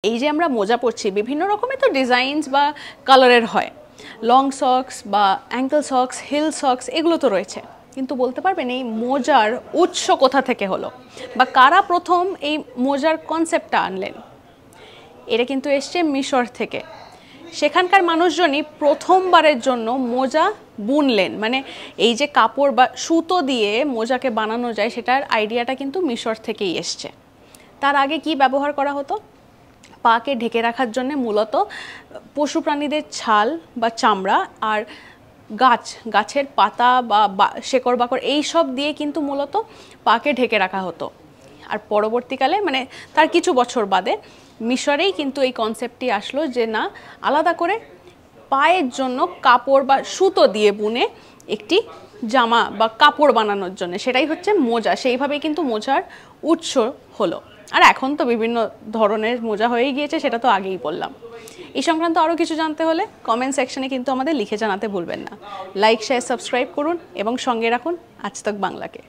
এই যে আমরা মোজা পরছি বিভিন্ন রকমের তো ডিজাইনস বা কালারের হয়, লং সক্স বা অ্যাঙ্কেল সক্স, হিল সক্স এগুলো তো রয়েছে, কিন্তু বলতে পারবেন এই মোজার উৎস কোথা থেকে হলো বা কারা প্রথম এই মোজার কনসেপ্টটা আনলেন? এটা কিন্তু এসছে মিশর থেকে। সেখানকার মানুষজনই প্রথমবারের জন্য মোজা বুনলেন, মানে এই যে কাপড় বা সুতো দিয়ে মোজাকে বানানো যায় সেটার আইডিয়াটা কিন্তু মিশর থেকেই এসছে। তার আগে কি ব্যবহার করা হতো? পাকে ঢেকে রাখার জন্য মূলত পশু প্রাণীদের ছাল বা চামড়া আর গাছের পাতা বা শেকড় বাকড় এইসব দিয়ে কিন্তু মূলত পাকে ঢেকে রাখা হতো। আর পরবর্তীকালে মানে তার কিছু বছর বাদে মিশরেই কিন্তু এই কনসেপ্টটি আসলো যে না, আলাদা করে পায়ের জন্য কাপড় বা সুতো দিয়ে বুনে একটি জামা বা কাপড় বানানোর জন্য, সেটাই হচ্ছে মোজা। সেইভাবেই কিন্তু মোজার উৎস হলো। আর এখন তো বিভিন্ন ধরনের মোজা হয়ে গিয়েছে, সেটা তো আগেই বললাম। এই সংক্রান্ত আরও কিছু জানতে হলে কমেন্ট সেকশনে কিন্তু আমাদের লিখে জানাতে ভুলবেন না। লাইক, শেয়ার, সাবস্ক্রাইব করুন এবং সঙ্গে রাখুন আজ তক বাংলাকে।